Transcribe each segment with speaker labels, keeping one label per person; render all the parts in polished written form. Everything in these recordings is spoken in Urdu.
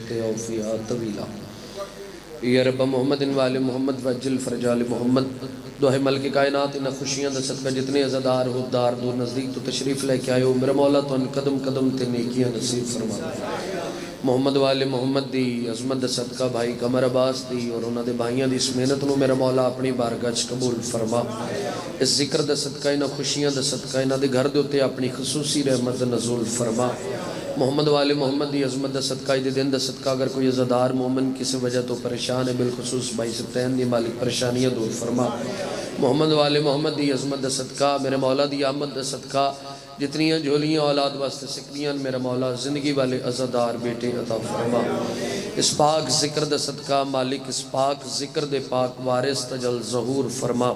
Speaker 1: رہتے ہو فیہا طویلا یا رب محمد وآل محمد وجل فرجال محمد دوہے ملک کائنات انہا خوشیاں دا صدقہ جتنے عزادار حدار دور نزدیک تو تشریف لے کے آئے ہو میرا مولا تو ان قدم قدم تے نیکیاں نصیب فرما محمد وآل محمد دی عظمت دا صدقہ بھائی قمر عباس دی اور انہاں دے بھائیاں دی اس محنت نو میرا مولا اپنی بارگاہ چ قبول فرما اس ذکر دا صدقہ انہاں خوشیاں دا صدقہ انہاں دے گھر دے ہوتے اپنی خصوصی رحمت نزول فرما محمد والے محمد دی عظمت دا صدقہ دی دن دا صدقہ اگر کوئی عزادار مومن کسی وجہ تو پریشان ہے بالخصوص بھائی ستین دی مالک پریشانیاں دور فرما محمد والے محمد دی عظمت دا صدقہ میرے مولا دی آمد دا صدقہ جتنیاں جھولیاں اولاد واسطے سکلیاں میرا مولا زندگی والے عزادار بیٹے عطا فرما اس پاک ذکر دا صدقہ مالک اس پاک ذکر دے پاک وارث تجل ظہور فرما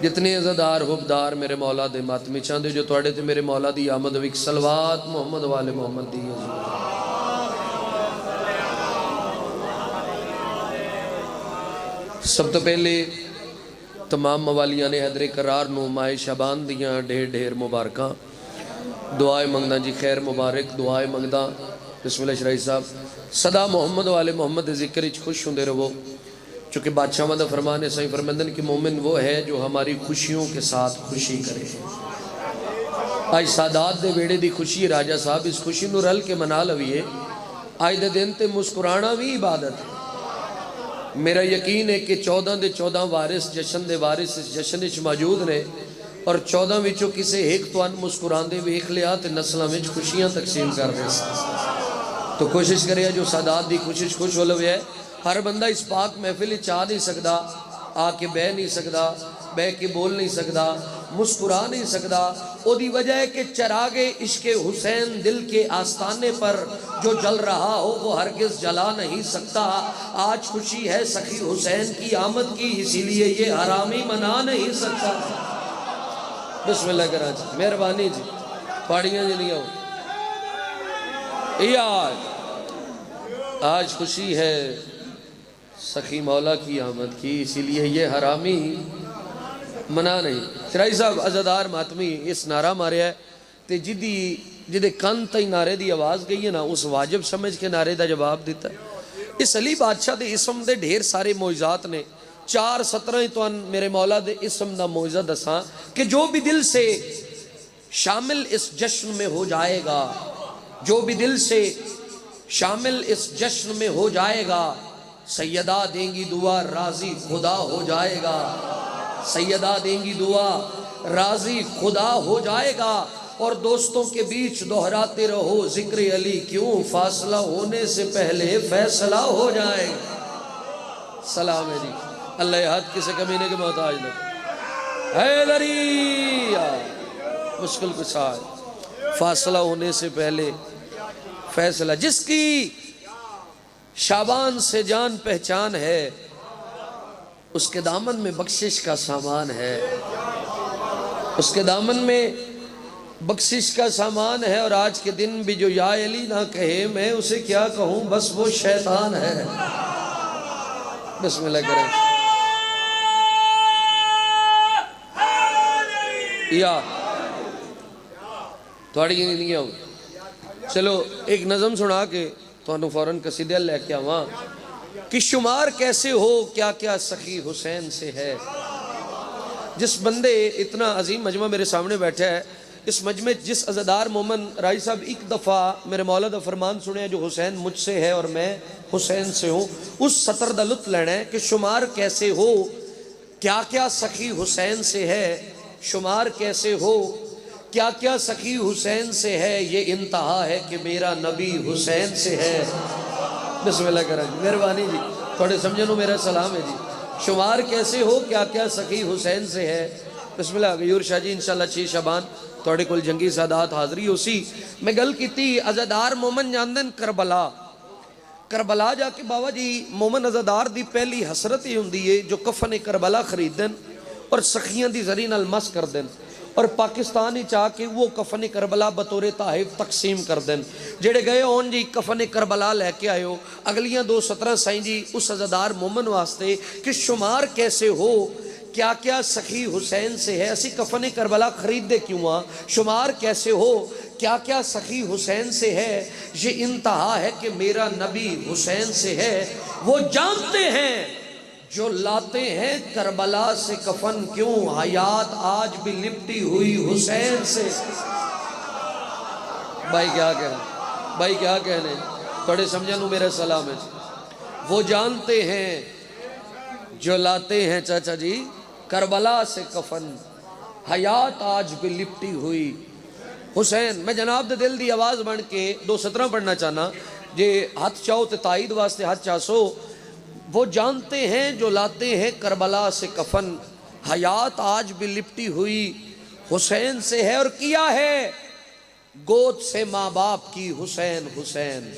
Speaker 1: جتنے عزادار حبدار میرے مولا دے ماتمی چاندے جو توڑے تھے میرے مولا دی آمد وک صلوات محمد والے محمد دی سب تو پہلے تمام موالیاں نے حیدر قرار نو مائے شابان دیاں ڈھیر ڈھیر مبارکاں دعائے منگنا جی خیر مبارک دعائے منگنا بسم اللہ شرعی صاحب صدا محمد والے محمد ذکر اچ خوش ہوں دے رہو چونکہ بادشاہ مدہ فرمانے صحیح فرمندن کہ مومن وہ ہے جو ہماری خوشیوں کے ساتھ خوشی کرے آج سادات دے بیڑے دی خوشی راجہ صاحب اس خوشی نو رل کے منا لویے آج دے دن تے مسکرانا بھی عبادت ہے میرا یقین ہے کہ 14 دے 14 وارث جشن دے وارث اس جشن اچ موجود نے اور 14 وچوں کسے ایک تو ان مسکران دے ویکھ لیا تے نسلاں وچ خوشیاں تقسیم کر دے تو کوشش کریا جو سادات دی کوشش خوش ہو لوے ہے ہر بندہ اس پاک محفل چاہ نہیں سکدا آ کے بہ نہیں سکدا بہ کے بول نہیں سکدا مسکرا نہیں سکدا او دی وجہ ہے کہ چراغ عشق حسین دل کے آستانے پر جو جل رہا ہو وہ ہرگز جلا نہیں سکتا آج خوشی ہے سخی حسین کی آمد کی اسی لیے یہ حرامی منا نہیں سکتا بسم اللہ کراچی مہربانی جی پاڑیاں جی نہیں ہو آج خوشی ہے سخی مولا کی آمد کی اسی لیے یہ حرامی منا نہیں شرائی صاحب عزادار ماتمی اس نعرہ مارے ہے تے جدے کن تائی نعرے دی آواز گئی ہے نا اس واجب سمجھ کے نعرے دا جواب دیتا ہے اس علی بادشاہ دے اسم دے ڈھیر سارے معجزات نے 4:17 تو ان میرے مولا دے اسم دا معجزہ دساں کہ جو بھی دل سے شامل اس جشن میں ہو جائے گا جو بھی دل سے شامل اس جشن میں ہو جائے گا سیدہ دیں گی دعا راضی خدا ہو جائے گا سیدہ دیں گی دعا راضی خدا ہو جائے گا اور دوستوں کے بیچ دہراتے رہو ذکر علی کیوں فاصلہ ہونے سے پہلے فیصلہ ہو جائے گا سلام ہے جی اللہ حد کسے کمینے کے محتاج لگے حیدری مشکل کچھ آئے فاصلہ ہونے سے پہلے فیصلہ جس کی شابان سے جان پہچان ہے اس کے دامن میں بخشش کا سامان ہے اس کے دامن میں بخشش کا سامان ہے اور آج کے دن بھی جو یا علی نہ کہے میں اسے کیا کہوں بس وہ شیطان ہے بسم اللہ کریں یا تھوڑی نہیں ہوں چلو ایک نظم سنا کے تو انہوں فوراً قصیدہ لے کے آواں کہ شمار کیسے ہو کیا کیا سخی حسین سے ہے جس بندے اتنا عظیم مجمع میرے سامنے بیٹھا ہے اس مجمع جس عزادار مومن رائی صاحب ایک دفعہ میرے مولا دا فرمان سنے جو حسین مجھ سے ہے اور میں حسین سے ہوں اس سطر دا لطف لینا ہے کہ شمار کیسے ہو کیا کیا سخی حسین سے ہے شمار کیسے ہو کیا کیا سخی حسین سے ہے یہ انتہا ہے کہ میرا نبی حسین سے ہے بسم اللہ کریں مہربانی جی تھوڑے سمجھنو میرا سلام ہے جی شمار کیسے ہو کیا کیا سخی حسین سے ہے بسم اللہ غیور شاہ جی انشاءاللہ 6 شعبان تھوڑے کل جنگی سادات حاضری ہو سی میں گل کی تھی عزادار مومن جاندن کربلا جا کے بابا جی مومن عزادار دی پہلی حسرت ہی ہوں دیئے جو کفن کربلا خرید دن اور سخیاں دی زرین المس کر دن اور پاکستانی چاہ کے وہ کفن کربلا بطور تحائف تقسیم کر دن جڑے گئے ہون جی کفن کربلا لے کے آئے ہو اگلیاں 2:17 سائیں جی اس عزادار مومن واسطے کہ شمار کیسے ہو کیا کیا سخی حسین سے ہے، اسی کفن کربلا خرید دے کیوں آ، شمار کیسے ہو کیا کیا سخی حسین سے ہے، یہ انتہا ہے کہ میرا نبی حسین سے ہے، وہ جانتے ہیں جو لاتے ہیں کربلا سے کفن کیوں، حیات آج بھی لپٹی ہوئی حسین سے۔ بھائی کیا کہنے، بھائی کیا کہنے، تھوڑے سمجھنو میرے سلام ہے۔ وہ جانتے ہیں جو لاتے ہیں چاچا جی کربلا سے کفن، حیات آج بھی لپٹی ہوئی حسین۔ میں جناب دے دل دی آواز بن کے 2 سطرہ پڑھنا چاہنا، جے ہاتھ چاہو تے تائید واسطے ہاتھ چاہسو۔ وہ جانتے ہیں جو لاتے ہیں کربلا سے کفن، حیات آج بھی لپٹی ہوئی حسین سے ہے، اور کیا ہے گود سے ماں باپ کی حسین حسین،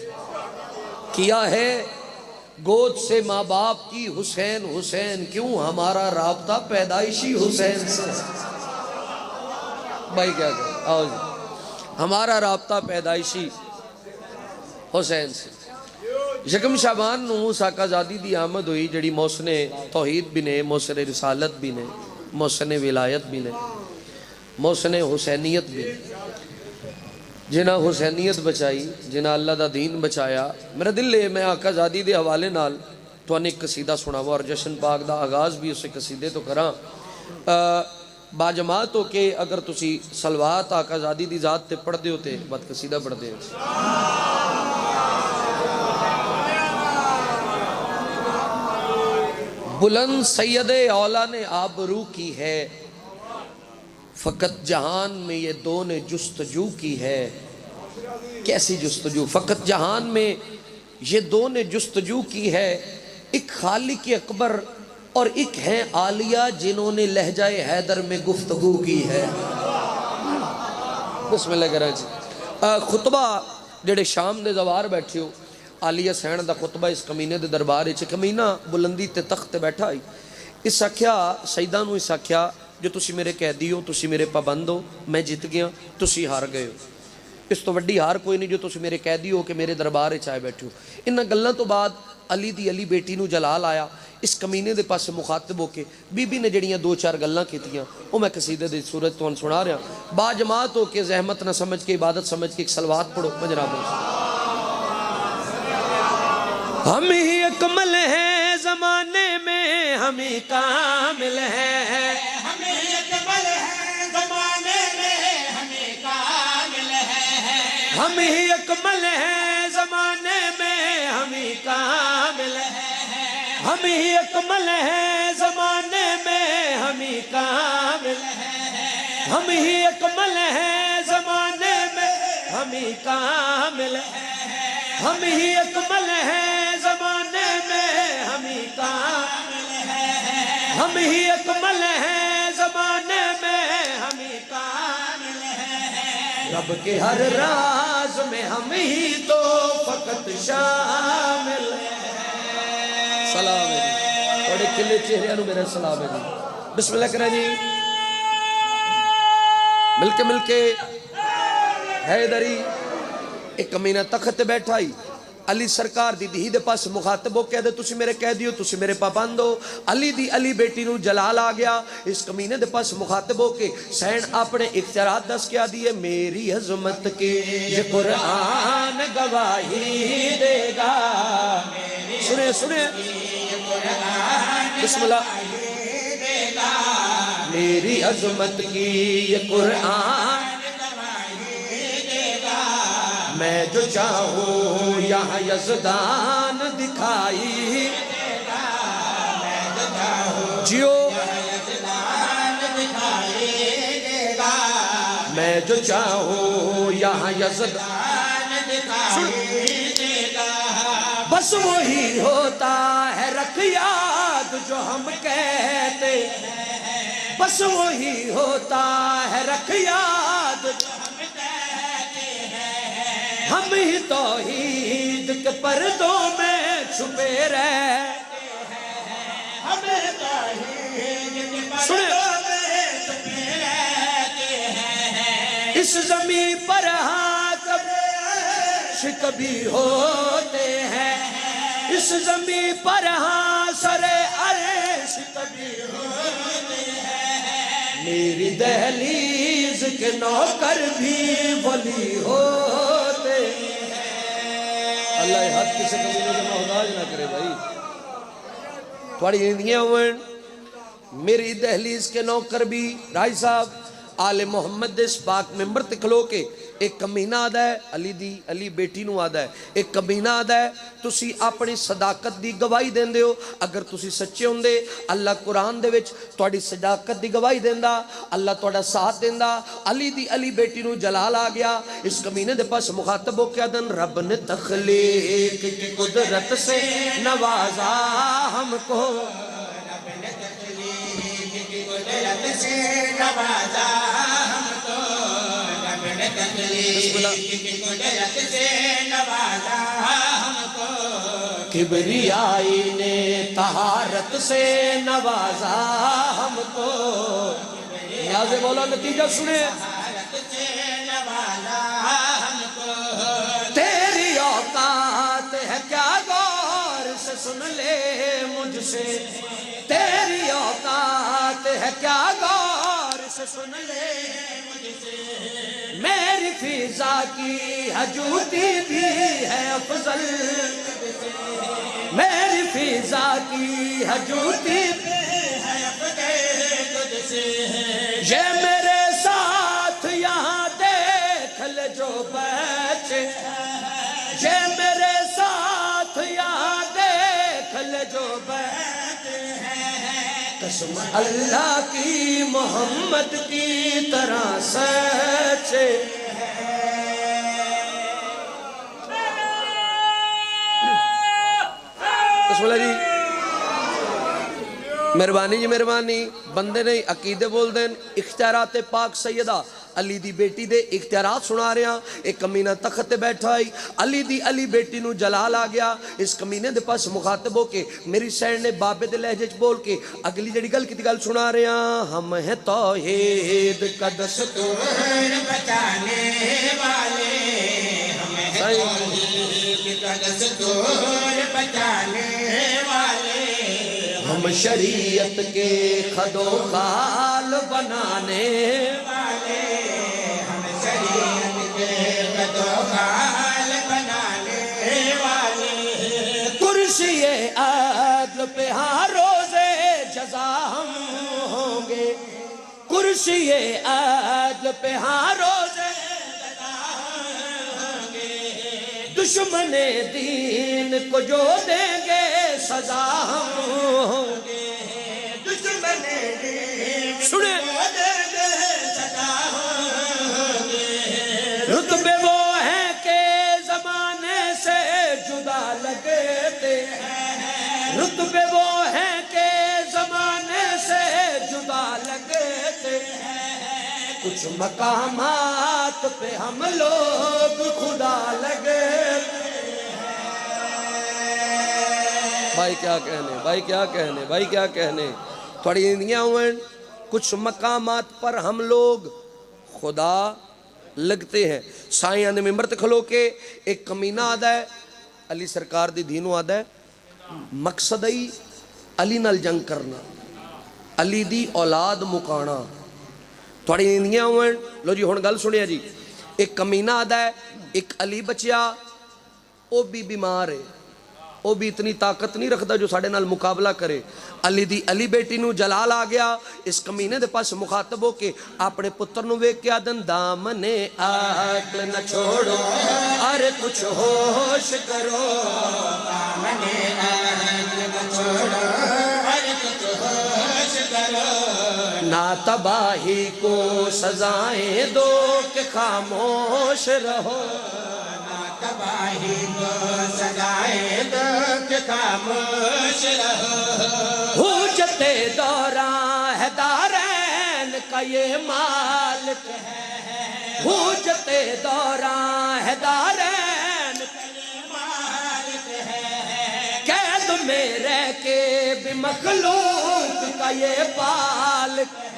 Speaker 1: کیا ہے گود سے ماں باپ کی حسین حسین، کیوں ہمارا رابطہ پیدائشی حسین سے۔ بھائی کیا کہے، آؤ جی، ہمارا رابطہ پیدائشی حسین سے۔ یکم شعبان نو ساکہ زادی دی آمد ہوئی، جڑی محسن توحید بھی نے، محسن رسالت بھی نے، محسن ولایت بھی نے، محسن حسینیت بھی نے، جنہ حسینیت بچائی، جنہ اللہ دا دین بچایا۔ میرا دل لے میں آقا زادی دے حوالے نال تو انہیں قصیدہ سناوا، اور جشن پاک دا آغاز بھی اسے قصیدے تو کراں۔ باجماعت ہو کے اگر تسی صلوات آقا زادی دی ذات تے پڑھ دے ہوتے بات قصیدہ پڑھ دے ہوتے۔ بلند سید اولا نے آبرو کی ہے، فقط جہان میں یہ دو نے جستجو کی ہے۔ کیسی جستجو؟ فقط جہان میں یہ دو نے جستجو کی ہے، ایک خالق اکبر اور ایک ہیں عالیہ جنہوں نے لہجہ حیدر میں گفتگو کی ہے۔ بسم اللہ کریں جی۔ خطبہ جڑے شام دے زوار بیٹھے ہو، عالیہ سین دا خطبہ اس کمینے دے دربار ہے، کمینہ بلندی تے تخت بیٹھا ہی، اس آکھیا سیدہ نو، اس آکھیا جو تسی میرے قیدی ہو، تسی میرے پابند ہو، میں جیت گیا، تسی ہار گئے ہو، اس تو وڈی ہار کوئی نہیں جو تسی میرے قیدی ہو کہ میرے دربار چائے بیٹھے ہو۔ انہاں گلاں تو بعد علی دی علی بیٹی نو جلال آیا، اس کمینے دے پاس مخاطب ہو کے بی بی نے جڑیاں 2-4 گلاں کیتیاں وہ میں قصیدے دے صورت تو سنا رہا۔ با جماعت ہو کے زحمت نہ سمجھ کے عبادت سمجھ کے ایک صلوات پڑھو جناب۔ ہم ہی اکمل ہیں زمانے میں، ہم ہی کامل ہیں، ہم ہی اکمل ہیں زمانے میں، ہم ہی کامل ہیں، ہم ہی اکمل ہیں زمانے میں، ہم ہی کامل ہیں، ہم ہی اکمل ہیں زمانے میں، ہم ہی کامل ہیں، ہم ہی اکمل ہیں زمانے میں، ہم ہی کامل ہیں، ہم ہی اکمل ہیں زمانے میں، ہم ہی کامل ہیں، ہم ہی اکمل ہیں زمانے میں، ہم ہی کامل ہیں، رب کے ہر راز میں ہم ہی تو فقط شامل ہیں۔ سلام ہے جی، بڑے کھلے چہرے انو میرا سلام ہے جی۔ بسم اللہ کریں جی، مل کے حیدری ایک کمینہ تخت بیٹھا ہی، علی سرکار دی دھی دے پاس مخاطب ہو کہہ دے تسی میرے قیدی ہو، تسی میرے پابند ہو۔ علی دی علی بیٹی نو جلال آ گیا، اس کمینے دے پاس مخاطب ہو کے سین اپنے اختیارات دس کیا دیئے، میری عظمت کی یہ قرآن گواہی دے گا، سنیں بسم اللہ، میری عظمت کی یہ قرآن میں جو چاہوں یہاں یزدان دکھائی، جیو میں جو چاہوں یہاں یزدان دکھائی، بس وہی ہوتا ہے رکھ یاد جو ہم کہتے ہیں، بس وہی ہوتا ہے رکھ یاد جو ہم کہتے ہیں، ہم ہی توحید کے پردوں میں چھپے رہتے ہیں، ہم توحید کے پردوں میں چھپے رہتے ہیں، اس زمین پر ہاں کبھی ہوتے ہیں، اس زمین پر ہاں سر عرش میری دہلیز کے نوکر بھی ولی ہوتے ہیں۔ اللہ یہ حد کسے کبھی کے محتاج نہ کرے بھائی، تھوڑی ہندیاں ہوئیں۔ میری دہلیز کے نوکر بھی، رائی صاحب آل محمد اس پاک ممبر تے کھلو کے ایک کمینہ آدھا ہے، علی بیٹی نو آدھا ہے، ایک کمینہ آدھا ہے، تسی اپنی صداقت دی گواہی دین دے ہو، اگر تسی سچے ہوں دے اللہ قرآن دے وچ توڑی صداقت دی گواہی دین دا، اللہ توڑا ساتھ دین دا۔ علی بیٹی نو جلال آ گیا، اس کمینے دے پاس مخاطب ہو کیا دن، رب نے تخلیق کی قدرت سے نوازا ہم کو، قدرت سے نوازا ہم کو، رب نے تخلیق کی قدرت سے نوازا ہم کو، کبریائی نے طہارت سے نوازا ہم کو، نیاز مولا نتیجہ سنے، طہارت سے نوازا ہم کو، تیری اوقات ہے کیا غور سے سن لے مجھ سے، تیری اوقات ہے کیا غور سے سن لے مجھ سے، میری فضا کی حجوتی بھی ہے افضل، میری فضا کی حجوتی بھی ہے افضل سے، یہ میرے ساتھ یہاں دیکھ لے جو بچے، یہ میرے ساتھ یہاں دیکھ لے جو بچے، قسم اللہ کی محمد کی طرح سچے، قسم اللہ جی، مہربانی جی مہربانی، بندے نہیں عقیدے بول دیں، اختیارات پاک سیدہ علی دی بیٹی دے اختیارات سنا رہے ہیں، ایک کمینہ تخت بیٹھا ہے، علی بیٹی نو جلال آ گیا، اس کمینے دے پاس مخاطب ہو کے میری سین نے بابے دے لہجے چ بول کے اگلی جڑی گل کی گل سنا رہے ہیں، ہم ہیں توحید کا دستور بچانے والے، ہم ہیں توحید کا دستور بچانے والے، ہم شریعت کے خد و خال بنانے والے، ہم شریعت کے خد و خال بنانے والے، کرسی عدل پہ ہاں روز جزا ہم ہوں گے، کرسی عدل پہ ہاں روز جزا ہوں گے، دشمن دین کو جو دیں گے سزا ہم ہوں گے، دشمن دین کو جو دیں گے سزا ہوں گے، رتبے وہ ہیں کہ زمانے سے جدا لگتے ہیں، رتبے وہ ہیں کہ زمانے سے جدا لگتے ہیں، کچھ مقامات پہ ہم لوگ خدا لگتے ہیں، بھائی کیا کہنے، بھائی کیا کہنے، بھائی کیا کہنے، تھوڑی ہندیاں ہوئیں، کچھ مقامات پر ہم لوگ خدا لگتے ہیں۔ سائیں نے ممبر تے کھلو کے ایک کمینہ آدھا ہے، علی سرکار دی دینوں آدھا ہے، مقصد ہی علی نال جنگ کرنا، علی دی اولاد مکانا، تھوڑی ہندیاں ہوئیں، لو جی ہون گل سنیا جی، ایک کمینہ آدھا ہے، ایک علی بچیا، وہ بھی بیمار ہے، وہ بھی اتنی طاقت نہیں رکھتا جو ساڑھے نال مقابلہ کرے، علی بیٹی نو جلال آ گیا، اس کمینے دے پاس مخاطب ہو کے اپنے پتر نو ویک کے آدن، دامنے عقل نہ چھوڑو ارے کچھ ہوش کرو، دامنے عقل نہ چھوڑو ارے کچھ ہوش کرو، نہ تباہی کو سزائیں دو کہ خاموش رہو، تباہی کو سزائیں دو کہ خاموش رہو، حجت دوراں ہے دارین کا یہ مالک ہے، حجت دوراں ہے دارین کا یہ مالک ہے، قید میں رہ کے بھی مخلوق کا یہ پالک ہے،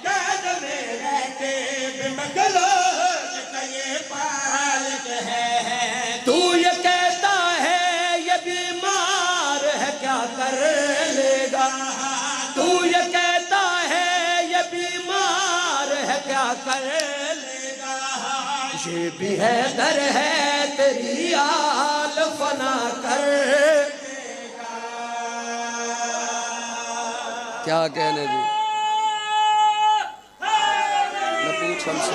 Speaker 1: قید میں رہ کے بھی مخلوق کا یہ پالک ہے، تو یہ کہتا ہے یہ بیمار ہے کیا کر لے گا، تو یہ کہتا ہے یہ بیمار ہے کیا کر لے گا، یہ بھی ہے در ہے تیری آل فنا کر گا۔ کیا کہنے جی، نہ پوچھ ہم سے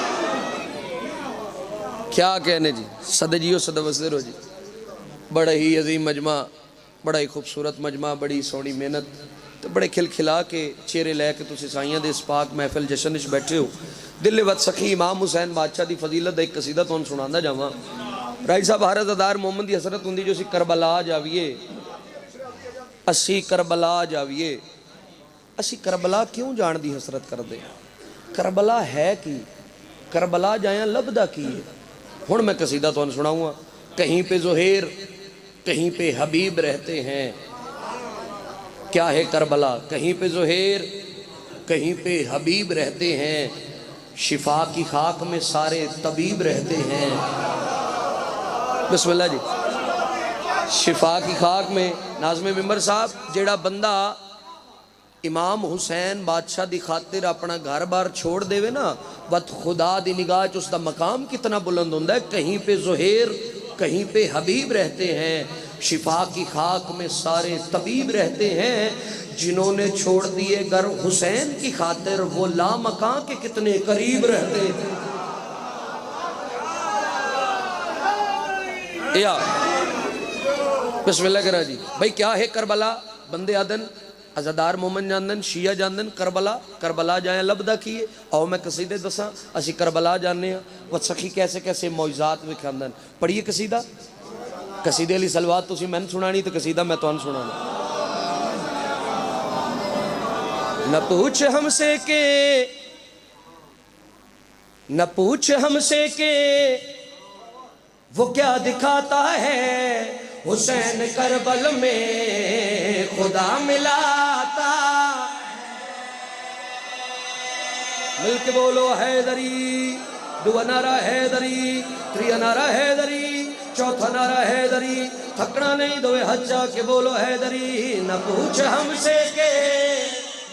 Speaker 1: کیا کہنے جی، صدر جیو صدر وزر ہو جی۔ بڑا ہی عظیم مجمع، بڑا ہی خوبصورت مجمع، بڑی سونی محنت تے بڑے کھل کھلا کے چہرے لے کے تسی سائیاں دے اس پاک محفل جشن وچ بیٹھے ہو۔ دل وت سخی امام حسین بادشاہ دی فضیلت دا ایک قصیدہ تھانوں سناندا جاواں۔ رائی صاحب ہر عزادار محمد دی حسرت ہوندی جو اسی کربلا جاویے، اسی کربلا جاویے۔ اسی کربلا کیوں جان دی حسرت کردے ہیں؟ کربلا ہے کی؟ کربلا جایاں لبدا کی ہے؟ ہن میں قصیدہ تھانوں سناؤں گا۔ کہیں پہ زہیر کہیں پہ حبیب رہتے ہیں، کیا ہے کربلا؟ کہیں پہ زہیر کہیں پہ حبیب رہتے ہیں، شفا کی خاک میں سارے طبیب رہتے ہیں۔ بسم اللہ جی۔ شفا کی خاک میں ناظم ممبر صاحب جیڑا بندہ امام حسین بادشاہ دی خاطر اپنا گھر بار چھوڑ دے وے نا، وقت خدا دی نگاہ چ اس دا مقام کتنا بلند ہوندہ ہے۔ کہیں پہ زہیر کہیں پہ حبیب رہتے ہیں، شفا کی خاک میں سارے طبیب رہتے ہیں، جنہوں نے چھوڑ دیے گر حسین کی خاطر وہ لامکاں کے کتنے قریب رہتے ہیں۔ یا بسم اللہ کرا جی۔ بھئی کیا ہے کربلا؟ بندے آدن عزادار مومن جاندن، شیعہ جاندن کربلا، کربلا جائیں لبدہ کیے۔ آؤ میں قصیدے دساں، اسی کربلا جاننے ہیں، وہ سخی کیسے کیسے معجزات وکھاندن۔ پڑھیے قصیدہ، قصیدے علی سلوات تو اسی میں نے سنانی تو قصیدہ میں تو ان سنانا۔ نہ پوچھ ہم سے کہ نہ پوچھ ہم سے کہ وہ کیا دکھاتا ہے، حسین کربل میں خدا ملاتا۔ مل کے بولو حیدری، دو نعرہ حیدری، تری نعرہ حیدری، چوتھا نعرہ حیدری، تھکنا نہیں دوے حجا کے بولو حیدری۔ نہ پوچھ ہم سے کہ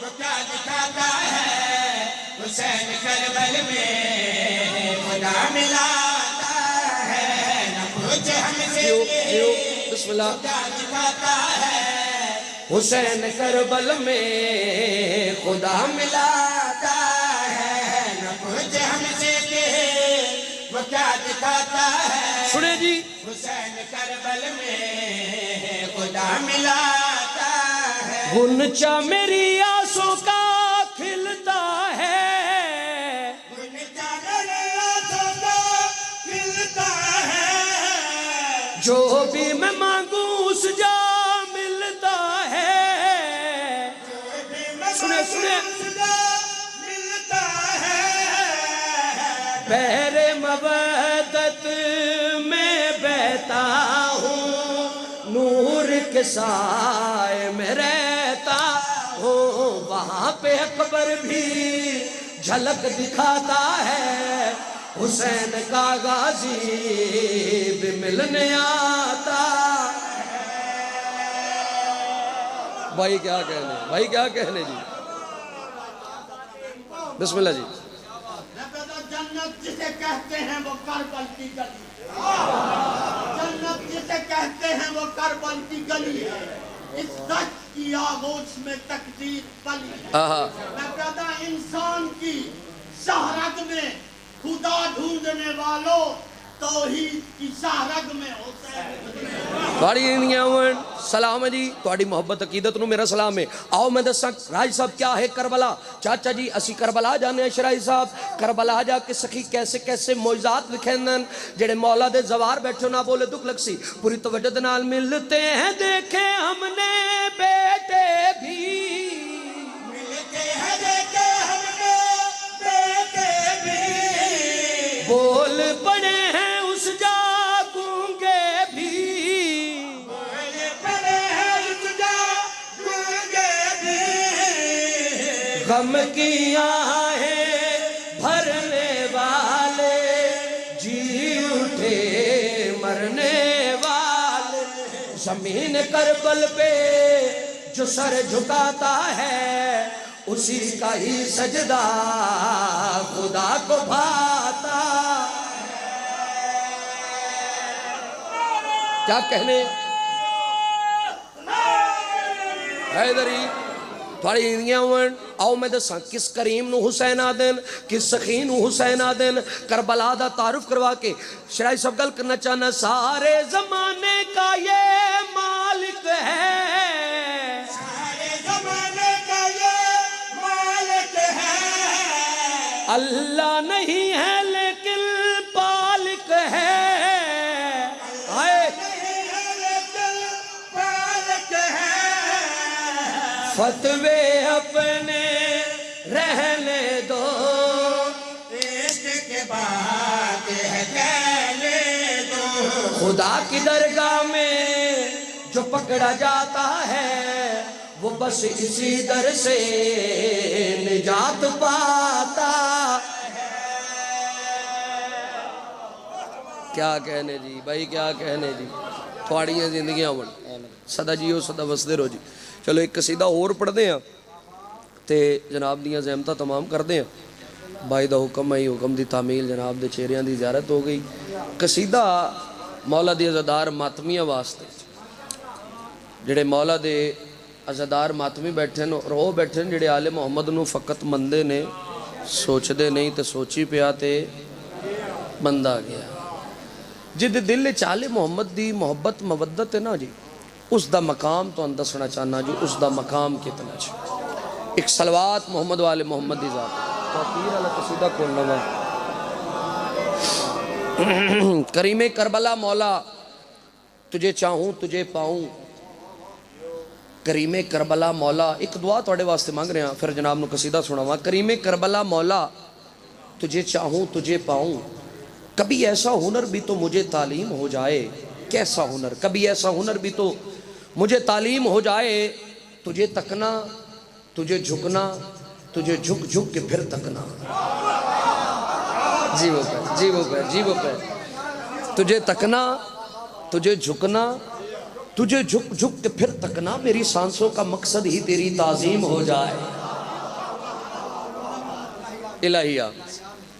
Speaker 1: وہ کیا دکھاتا ہے، حسین کربل میں خدا ملاتا ہے۔ نہ پوچھ ہم سے کہ بسم اللہ کیا دکھاتا ہے، حسین کربل میں خدا ملاتا ہے۔ نہ پوچھ ہم سے کہ وہ کیا دکھاتا ہے، سنے جی، حسین کربل میں خدا ملاتا ہے۔ غنچہ میری آسوں کا کھلتا ہے، غنچہ میری آسوں کا کھلتا ہے، جو بھی میں مانگوں اس جا ملتا ہے۔ سنے سنے ملتا ہے، بحر مودت میں بہتا ہوں، نور کے سائے میں رہتا ہوں، وہاں پہ اکبر بھی جھلک دکھاتا ہے، حسین کا غازی بھی ملنے آتا ہے۔ بھائی کیا کہنے، بھائی کیا کہنے جی، بسم اللہ جی۔
Speaker 2: جنت جسے کہتے ہیں وہ کربل کی گلی، جنت جسے کہتے ہیں وہ کربل کی گلی ہے، اس دشت کی آغوش میں تقدیر پلی ہے۔ میں پیدا انسان کی شہرگ میں خدا ڈھونڈنے والوں توحید کی شہرگ میں ہوتے ہیں۔
Speaker 1: بڑی نیاون سلام ہے جی، تھوڑی محبت عقیدت نو میرا سلام ہے۔ آؤ میں دساں راج صاحب کیا ہے کربلا۔ چاچا جی اسی کربلا جانے ہیں شرائی صاحب، کربلا جا کے سخی کیسے کیسے معجزات وکھیندن، جڑے مولا دے زوار بیٹھو نہ بولے دکھ لگ سی، پوری توجہ دے نال ملتے ہیں دیکھے ہم نے بیٹے بھی،
Speaker 2: ملتے ہیں دیکھے ہم نے بیٹے بھی،
Speaker 1: بول پڑے ہیں اس جا گونگے بھی،
Speaker 2: بول پڑے ہیں اس جا گونگے بھی،
Speaker 1: غم کی آہیں بھرنے والے جی اٹھے مرنے والے، زمین کربل پہ جو سر جھکاتا ہے اسی کا ہی سجدہ خدا کو بھاتا کیا کہنے حیدری تھوڑی اندیاں ون آؤ میں دساں کس کریم نو حسین آدن کس سخی نو حسین آدن کربلا دا تعارف کروا کے شرائی سب گل کرنا چاہنا سارے زمانے کا یہ مالک ہے
Speaker 2: سارے زمانے کا یہ مالک ہے
Speaker 1: اللہ نہیں ہے لیکن پالک ہے آئے فتوے اپنے رہنے دو
Speaker 2: عشق کے بعد ہے کہنے دو
Speaker 1: خدا کی درگاہ میں جو پکڑا جاتا ہے وہ بس اسی در سے نجات پاتا کیا کہنے جی بھائی کیا کہنے جی تھوڑیاں زندگیاں بن صدا جیو صدا وسدے رو جی چلو ایک قصیدہ اور پڑھ دیں تے جناب دیاں زحمتاں تمام کر دیں بھائی دا حکم ہے حکم دی تعمیل جناب دے چہریاں دی زیارت ہو گئی قصیدہ مولا دی عزادار ماتمیاں واسطے جڑے مولا دے عزادار ماتمی بیٹھے نو رو بیٹھے جڑے آل محمد نو فقط مندے نے سوچ دے نہیں تے سوچی پیا تے بندہ گیا جد دل چالے محمد دی محبت مودت ہے نا جی اس دا مقام تو اندسنا چاہنا جو اس دا مقام کتنا چھے ایک صلوات محمد والے محمد دی ذات توقیر علی قصیدہ کھولنا کریم کربلا مولا تجھے چاہوں تجھے پاؤں کریم کربلا مولا ایک دعا توڑے واسطے مانگ رہے ہیں پھر جناب نو قصیدہ سنا ہوا کریم کربلا مولا تجھے چاہوں تجھے پاؤں کبھی ایسا ہنر بھی تو مجھے تعلیم ہو جائے کیسا ہنر کبھی ایسا ہنر بھی تو مجھے تعلیم ہو جائے تجھے تکنا تجھے جھکنا تجھے جھک جھک کے پھر تکنا جی وہ پہ جی وہ پہ جی وہ پہ تجھے تکنا تجھے جھکنا تجھے جھک جھک کے پھر تکنا میری سانسوں کا مقصد ہی تیری تعظیم ہو جائے الہیہ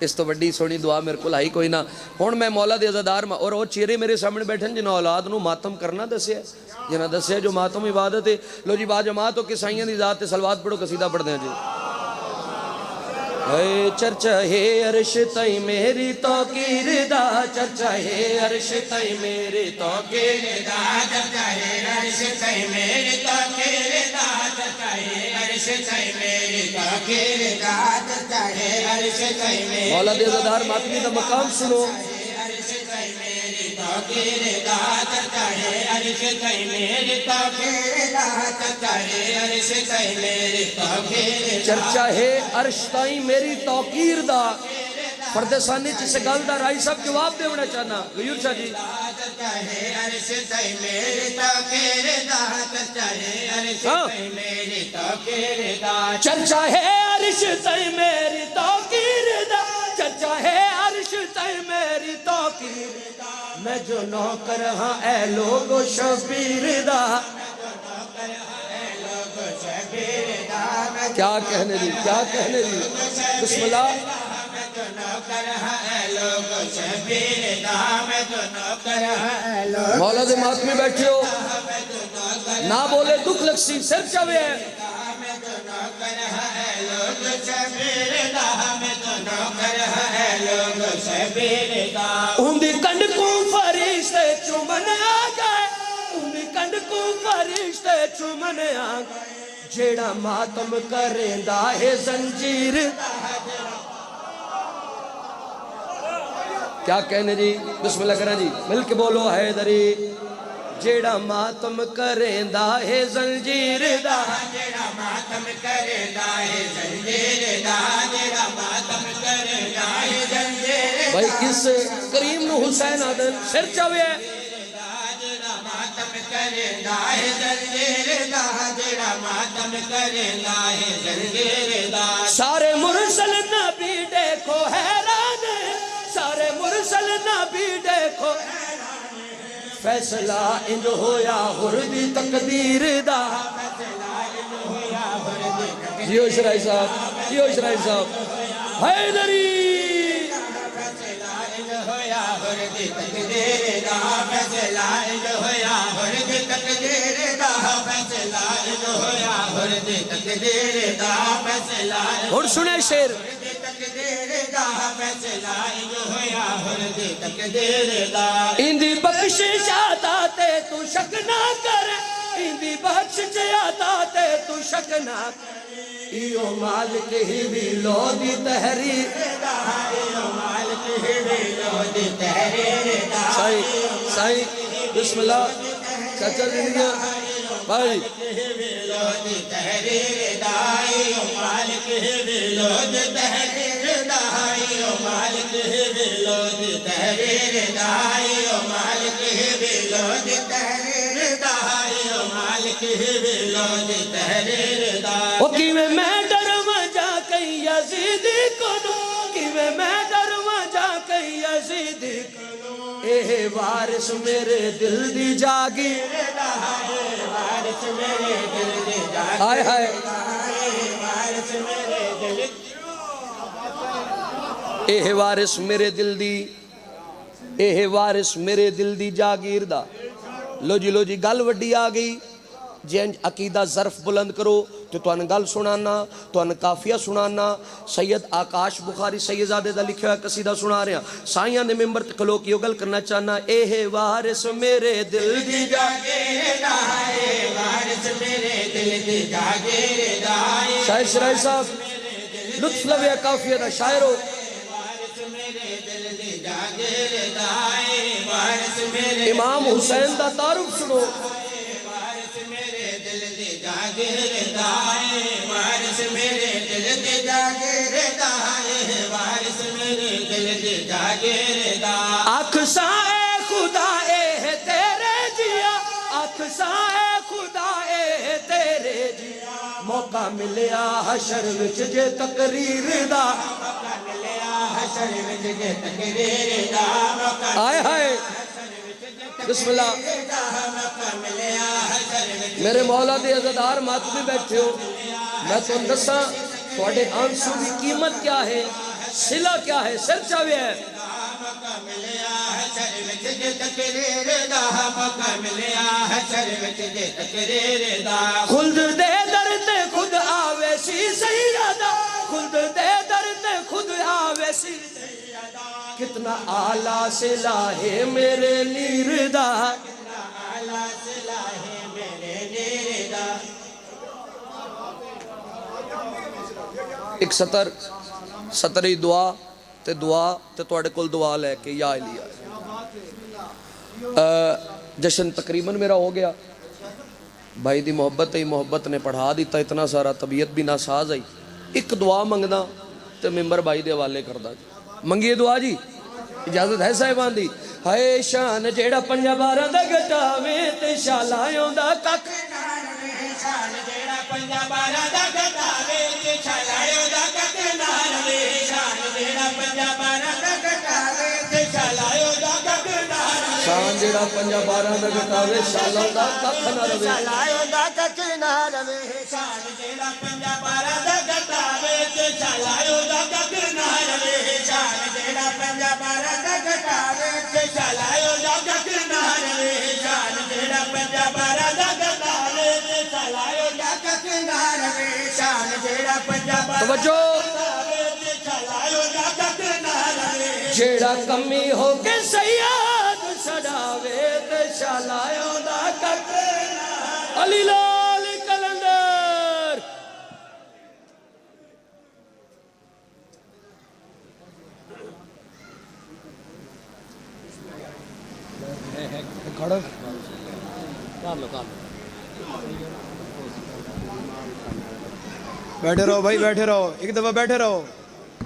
Speaker 1: اس تو بڑی سونی دعا میرے کو لائی کوئی نہ ہون میں مولا دے عزادار اور وہ چہرے میرے سامنے بیٹھیں جنہوں اولاد نو ماتم کرنا دسے جنہوں دسے جو ماتم عبادت ہے لو جی با جماعت ہو کسائیاں دی ذات سلوات پڑھو قصیدہ پڑھ دیں جی اے چرچا ہے عرش تئی میری توقیر دا چرچا ہے عرش تئی میری توقیر دا
Speaker 2: چرچا ہے عرش تئی میری توقیر دا چرچا ہے عرش تئی میری توقیر دا چرچا ہے عرش تئی میری
Speaker 1: مولا دے عزادار ماتمی دا مقام سنو
Speaker 2: عرش تئی میری توقیر دا چرچا ہے عرش تئی میری توقیر دا چرچا ہے عرش تئی میری توقیر
Speaker 1: چرچا ہے عرش تائیں میری توقیر دا فرد ثانی جسے گل دا رائی صاحب جواب دے ہونا چاہنا غیور شاہ جی
Speaker 2: چرچا ہے عرش تئی میری توقیر دا چرچا ہے عرش تئی میری توقیر دا
Speaker 1: چرچا ہے عرش تائیں میری توقیر دا چرچا ہے عرش تائیں میری توقیر دا میں جو نوکر ہاں اے لوگو شبیر دا کیا کہنے دی کیا کہنے دی بسم اللہ مولا دے ماتمی بیٹھے ہو نہ بولے دکھ لگ سی سر چاوے ہے اندی کنڈ کو فرشتے چومن آ گئے اندی کنڈ کو فرشتے چومن آ گئے جیڑا ماتم کریں دا ہے زنجیر کیا کہنے جی بسم اللہ کرنا جی مل کے بولو حیدری جیڑا ماتم کریں دا ہے زنجیر دا
Speaker 2: جیڑا ماتم کریں دا ہے زنجیر دا جیڑا ماتم کریں دا ہے زنجیر
Speaker 1: بھائی کس کریم نو حسین آدن سر چاوے ہے
Speaker 2: جیڑا ماتم کریں دا ہے زنجیر دا جیڑا ماتم کریں دا ہے زنجیر دا
Speaker 1: سارے مرسل نبی دیکھو حیران سارے مرسل نبی دیکھو فیصلہ انج ہویا حردی تقدیر دا جیو شرائی صاحب، جیو شرائی صاحب، حیدری اور سنے شیر اندی بخشش آتا تے تو شک نہ کر، اندی بخشش آتا تے تو شک نہ کر، ایو مالک ہی بھی لو دی تحریر سائیں سائیں بسم اللہ چاچا دنیا بھائی کی میں ڈروا جا کئی یزیدی کنو، کی میں ڈروا جا کئی یزیدی کنو، اے وارث میرے دل دی جاگی، ہائے ہائے اے وارث میرے دل دی، اے وارث میرے دل دی جاگیر دا۔ لو جی گل وڈی آ گئی، جن عقیدہ ظرف بلند کرو تو ان گل سنانا، تو ان کافیہ سنانا۔ سید آکاش بخاری سیدزادے دا لکھا ہے قصیدہ سنا رہے ہیں، سائیاں نے ممبر تکلو کی گل کرنا چاہنا، اے وارث میرے دل دی جاگیر دا، اے وارث میرے دل دی جاگیر دا، شاہد شرائی صاحب لطف لویا کافیہ دا شاعرو، امام حسین دا تعارف سنو، اقصائے خدا اے تیرے جیا، اقصائے خدا اے تیرے جیا، موقع ملیا حشر وچ جے تقریر دا، آئے ہائے بسم اللہ۔ میرے مولا دے عزدار ماتمی بیٹھے ہو، میں تو دساں تھوڑے آنسو کی قیمت کیا ہے، صلہ کیا ہے، سر چاوے ہے۔ خلد دے درد خود آوے سی سیدہ، خلد دے درد خود آوے سی سیدہ، کتنا آلہ صلہ ہے میرے نیردہ، کتنا آلہ صلہ ہے میرے نیردہ۔ ایک سطری دعا تے توڑے کل دعا لے کے یا علیہ۔ جشن تقریباً میرا ہو گیا، بھائی دی محبت نے پڑھا دیتا اتنا سارا، طبیعت بھی ناساز آئی، ایک دعا منگنا تے ممبر بھائی دے والے کردہ جی، منگیے دعا جی، اجازت ہے صاحبان دی۔ ہائے شان جیڑا پنجا بارہ دا گٹاوے تے شالایوں دا کک، شان جیڑا پنجا بارہ دا گٹاوے تے شالایوں دا کک ناروے، شان جیڑا پنجا بارہ دا گٹاوے تے شالایوں دا کک ناروے، شان جیڑا پنجا بارہ دا گٹاوے شالایوں دا کک ناروے، شالایوں دا کک ناروے، شان جیڑا پنجا بارہ دا گٹاوے تے شالایوں دا کک ناروے، شان جیڑا پنجا بارہ دا گٹاوے تے شالایوں دا کک ناروے، شان جیڑا پنجا بارہ دا گٹاوے تے شالایوں دا کک ناروے، شان جیڑا پنجا بارہ دا گٹاوے تے شالایوں دا کک ناروے، جیڑا کمی ہو کے سیاد سڑاوے تے شالایوں دا کک ناروے۔ علی لال کلندر
Speaker 3: بیٹھے رہو بھائی، بیٹھے رہو، ایک دفعہ بیٹھے رہو۔